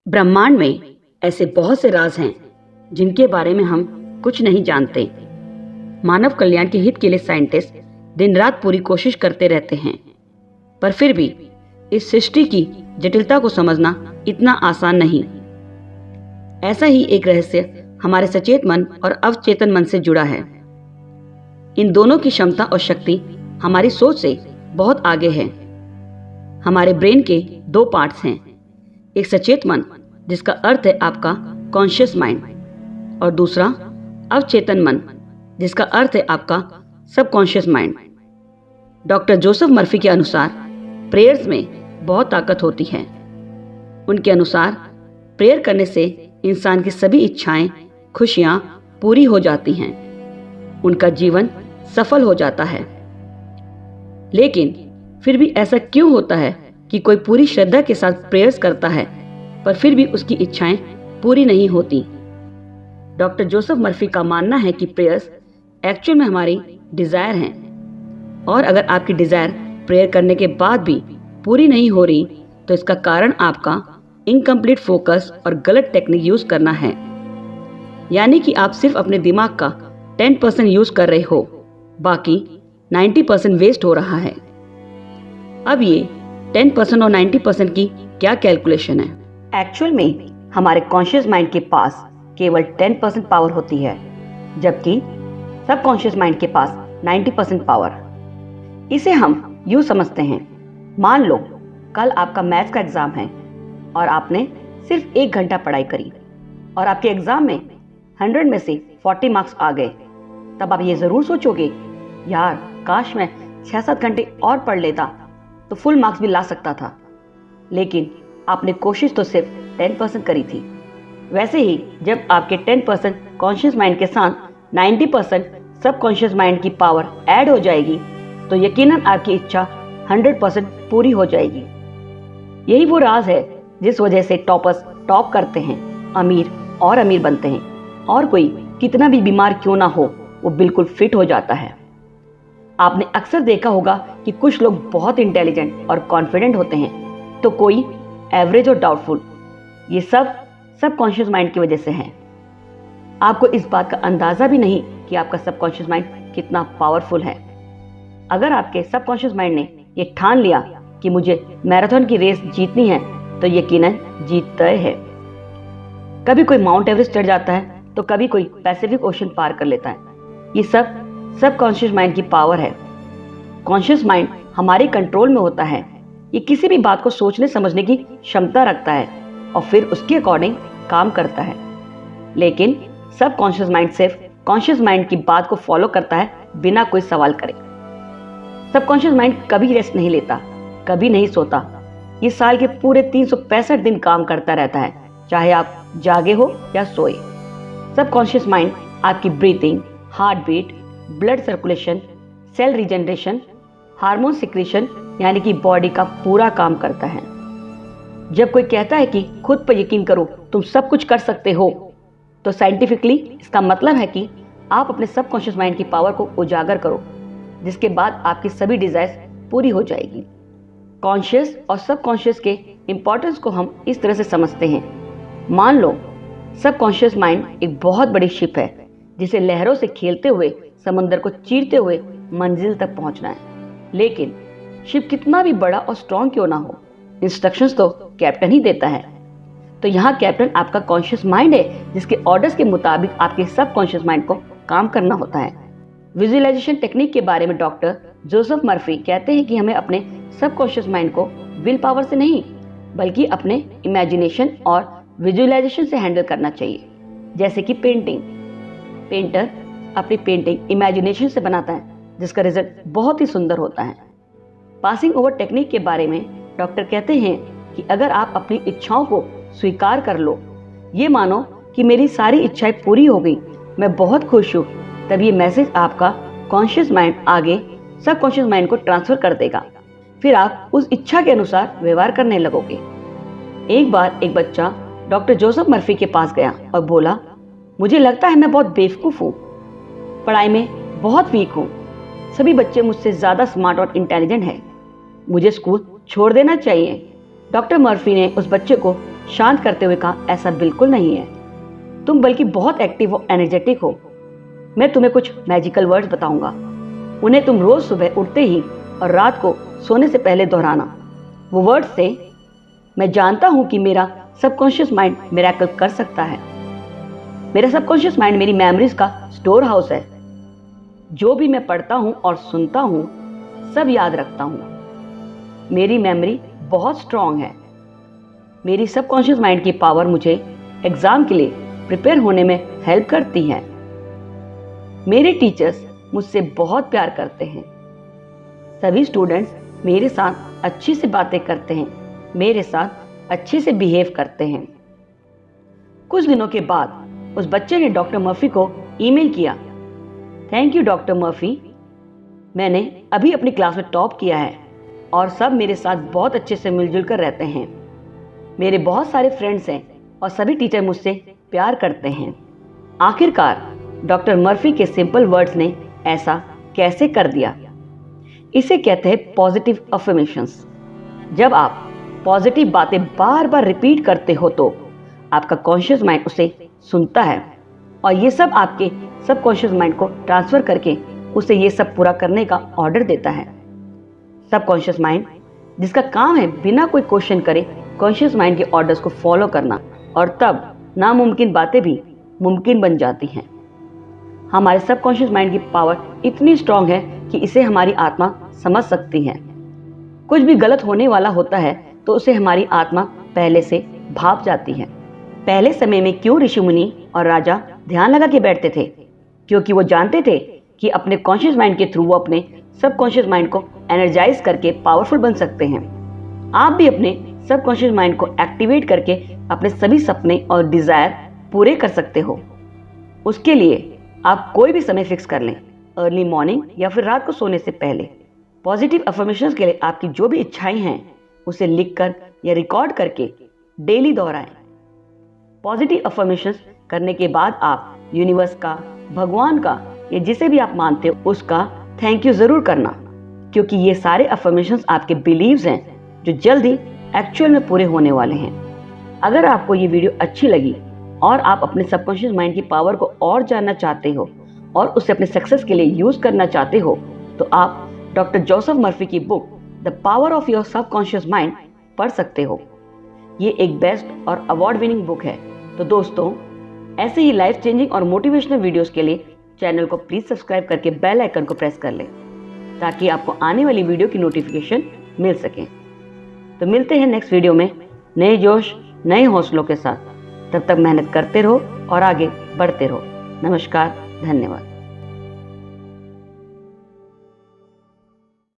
ब्रह्मांड में ऐसे बहुत से राज हैं जिनके बारे में हम कुछ नहीं जानते। मानव कल्याण के हित के लिए साइंटिस्ट दिन रात पूरी कोशिश करते रहते हैं, पर फिर भी इस सृष्टि की जटिलता को समझना इतना आसान नहीं। ऐसा ही एक रहस्य हमारे सचेत मन और अवचेतन मन से जुड़ा है। इन दोनों की क्षमता और शक्ति हमारी सोच से बहुत आगे है। हमारे ब्रेन के दो पार्ट्स हैं, एक सचेत मन जिसका अर्थ है आपका कॉन्शियस माइंड, और दूसरा अवचेतन मन जिसका अर्थ है आपका subconscious mind. Doctor Joseph Murphy के अनुसार प्रेयर्स में बहुत ताकत होती है। उनके अनुसार प्रेयर करने से इंसान की सभी इच्छाएं, खुशियां पूरी हो जाती हैं, उनका जीवन सफल हो जाता है। लेकिन फिर भी ऐसा क्यों होता है कि कोई पूरी श्रद्धा के साथ प्रेयर्स करता है पर फिर भी उसकी इच्छाएं पूरी नहीं होती? डॉक्टर जोसेफ मर्फी का मानना है कि प्रेयर्स एक्चुअल में हमारी डिजायर हैं, और अगर आपकी डिजायर प्रेयर करने के बाद भी पूरी नहीं हो रही तो इसका कारण आपका इनकम्प्लीट फोकस और गलत टेक्निक यूज करना है। यानी कि आप सिर्फ अपने दिमाग का 10% यूज कर रहे हो, बाकी 90% वेस्ट हो रहा है। अब ये 10% और 90% की क्या कैलकुलेशन है? एक्चुअल में हमारे कॉन्शियस माइंड के पास केवल 10% पावर होती है, जबकि सबकॉन्शियस माइंड के पास 90% पावर। इसे हम यूं समझते हैं, मान लो कल आपका मैथ्स का एग्जाम है और आपने सिर्फ 1 घंटा पढ़ाई करी और आपके एग्जाम में 100 में से 40 मार्क्स आ गए। तब आप ये जरूर सोचोगे, यार काश मैं 6-7 घंटे और पढ़ लेता तो फुल मार्क्स भी ला सकता था। लेकिन आपने कोशिश तो सिर्फ 10% करी थी। वैसे ही जब आपके 10% कॉन्शियस माइंड के साथ 90% सबकॉन्शियस माइंड की पावर ऐड हो जाएगी तो यकीनन आपकी इच्छा 100% पूरी हो जाएगी। यही वो राज है जिस वजह से टॉपर्स टॉप करते हैं, अमीर और अमीर बनते हैं, और कोई कितना भी बीमार क्यों ना हो वो बिल्कुल फिट हो जाता है। आपने अक्सर देखा होगा कि कुछ लोग बहुत इंटेलिजेंट और कॉन्फिडेंट होते हैं तो कोई एवरेज और डाउटफुल। ये सब सबकॉन्शियस माइंड की वजह से है। आपको इस बात का अंदाजा भी नहीं कि आपका सबकॉन्शियस माइंड कितना पावरफुल है। अगर आपके सबकॉन्शियस माइंड ने ये ठान लिया कि मुझे मैराथन की रेस जीतनी है तो यकीनन जीत तय है। कभी कोई माउंट एवरेस्ट चढ़ जाता है तो कभी कोई पैसिफिक ओशन पार कर लेता है। ये सब सबकॉन्शियस माइंड की पावर है। कॉन्शियस माइंड हमारे कंट्रोल में होता है। ये किसी भी बात को सोचने समझने की क्षमता रखता है और फिर उसके अकॉर्डिंग काम करता है। लेकिन सबकॉन्शियस माइंड सिर्फ कॉन्शियस माइंड की बात को फॉलो करता है बिना कोई सवाल करे। सबकॉन्शियस माइंड कभी रेस्ट नहीं लेता, कभी नहीं सोता। ये साल के पूरे 365 दिन काम करता रहता है, चाहे आप जागे हो या सोए। सबकॉन्शियस माइंड आपकी breathing, heart beat, blood circulation, cell regeneration, hormone secretion यानी कि बॉडी का पूरा काम करता है। जब कोई कहता है कि खुद पर यकीन करो, तुम सब कुछ कर सकते हो, तो साइंटिफिकली इसका मतलब है कि आप अपने सबकॉन्शियस माइंड की पावर को उजागर करो, जिसके बाद आपकी सभी डिजायर्स पूरी हो जाएगी। कॉन्शियस और सबकॉन्शियस के इंपॉर्टेंस को हम इस तरह से समझते हैं। मान लो सबकॉन्शियस माइंड एक बहुत बड़ी शिप है जिसे लहरों से खेलते हुए समुद्र को चीरते हुए मंजिल तक पहुंचना है। लेकिन शिप कितना भी बड़ा और स्ट्रॉन्ग क्यों ना हो, इंस्ट्रक्शंस तो कैप्टन ही देता है। तो यहाँ कैप्टन आपका कॉन्शियस माइंड है, जिसके ऑर्डर्स के मुताबिक आपके सबकॉन्शियस माइंड को काम करना होता है। विजुअलाइजेशन टेक्निक के बारे में डॉक्टर जोसेफ मर्फी कहते हैं कि हमें अपने सबकॉन्शियस माइंड को विल पावर से नहीं बल्कि अपने इमेजिनेशन और विजुअलाइजेशन से हैंडल करना चाहिए। जैसे कि पेंटर अपनी पेंटिंग इमेजिनेशन से बनाता है, जिसका रिजल्ट बहुत ही सुंदर होता है। पासिंग ओवर टेक्निक के बारे में डॉक्टर कहते हैं कि अगर आप अपनी इच्छाओं को स्वीकार कर लो, ये मानो कि मेरी सारी इच्छाएं पूरी हो गई, मैं बहुत खुश हूँ, तब ये मैसेज आपका कॉन्शियस माइंड आगे सबकॉन्शियस माइंड को ट्रांसफर कर देगा। फिर आप उस इच्छा के अनुसार व्यवहार करने लगोगे। एक बार एक बच्चा डॉक्टर जोसेफ मर्फी के पास गया और बोला, मुझे लगता है मैं बहुत बेवकूफ़ हूँ, पढ़ाई में बहुत वीक हूँ, सभी बच्चे मुझसे ज़्यादा स्मार्ट और इंटेलिजेंट हैं, मुझे स्कूल छोड़ देना चाहिए। डॉक्टर मर्फी ने उस बच्चे को शांत करते हुए कहा, ऐसा बिल्कुल नहीं है, तुम बल्कि बहुत एक्टिव और एनर्जेटिक हो। मैं तुम्हें कुछ मैजिकल वर्ड्स बताऊंगा, उन्हें तुम रोज सुबह उठते ही और रात को सोने से पहले दोहराना। वो वर्ड्स थे, मैं जानता हूं कि मेरा सबकॉन्शियस माइंड मिरेकल कर सकता है। मेरा सबकॉन्शियस माइंड मेरी मेमोरीज का स्टोर हाउस है। जो भी मैं पढ़ता हूं और सुनता हूं सब याद रखता हूं। मेरी मेमोरी बहुत स्ट्रांग है। मेरी सबकॉन्शियस माइंड की पावर मुझे एग्जाम के लिए प्रिपेयर होने में हेल्प करती है। मेरे टीचर्स मुझसे बहुत प्यार करते हैं। सभी स्टूडेंट्स मेरे साथ अच्छे से बातें करते हैं, मेरे साथ अच्छे से बिहेव करते हैं। कुछ दिनों के बाद उस बच्चे ने डॉक्टर मर्फी को ईमेल किया, थैंक यू डॉक्टर मर्फी, मैंने अभी अपनी क्लास में टॉप किया है और सब मेरे साथ बहुत अच्छे से मिलजुल कर रहते हैं। मेरे बहुत सारे फ्रेंड्स हैं और सभी टीचर मुझसे प्यार करते हैं। आखिरकार डॉक्टर मर्फी के सिंपल वर्ड्स ने ऐसा कैसे कर दिया। इसे कहते हैं पॉजिटिव अफर्मेशंस। जब आप पॉजिटिव बातें बार बार रिपीट करते हो तो आपका कॉन्शियस माइंड उसे सुनता है और ये सब आपके सबकॉन्शियस माइंड को ट्रांसफर करके उसे ये सब पूरा करने का ऑर्डर देता है। सबकॉन्शियस माइंड जिसका काम है बिना कोई क्वेश्चन करे कॉन्शियस माइंड के ऑर्डर्स को फॉलो करना, और तब नामुमकिन बातें भी मुमकिन बन जाती हैं। हमारे सबकॉन्शियस माइंड की पावर इतनी स्ट्रांग है कि इसे हमारी आत्मा समझ सकती है। कुछ भी गलत होने वाला होता है तो उसे हमारी आत्मा पहले से भाप जाती है। पहले समय में क्यों ऋषि मुनि और राजा ध्यान लगा के बैठते थे? क्योंकि वो जानते थे कि अपने कॉन्शियस माइंड के थ्रू वो अपने सबकॉन्शियस माइंड को एनर्जाइज करके पावरफुल बन सकते हैं। आप भी अपने सबकॉन्शियस माइंड को एक्टिवेट करके अपने सभी सपने और डिजायर पूरे कर सकते हो। उसके लिए आप कोई भी समय फिक्स कर लें, अर्ली मॉर्निंग या फिर रात को सोने से पहले। पॉजिटिव अफर्मेशंस के लिए आपकी जो भी इच्छाएं हैं उसे लिखकर या रिकॉर्ड करके डेली दोहराएं। पॉजिटिव अफर्मेशंस करने के बाद आप यूनिवर्स का, भगवान का या जिसे भी आप मानते हो उसका थैंक यू जरूर करना, क्योंकि ये सारे अफर्मेशंस आपके बिलीव्स हैं जो जल्द ही एक्चुअल में पूरे होने वाले हैं। अगर आपको ये वीडियो अच्छी लगी और आप अपने सबकॉन्शियस माइंड की पावर को और जानना चाहते हो और उसे अपने सक्सेस के लिए यूज करना चाहते हो तो आप डॉक्टर जोसेफ मर्फी की book the power of your subconscious mind पढ़ सकते हो। ये एक बेस्ट और अवार्ड विनिंग बुक है। तो दोस्तों, ऐसे ही लाइफ चेंजिंग और मोटिवेशनल वीडियोस के लिए चैनल को प्लीज सब्सक्राइब करके बेल आइकन को प्रेस कर लें ताकि आपको आने वाली वीडियो की नोटिफिकेशन मिल सके। तो मिलते हैं नेक्स्ट वीडियो में नए जोश, नए हौसलों के साथ। तब तक मेहनत करते रहो और आगे बढ़ते रहो। नमस्कार, धन्यवाद।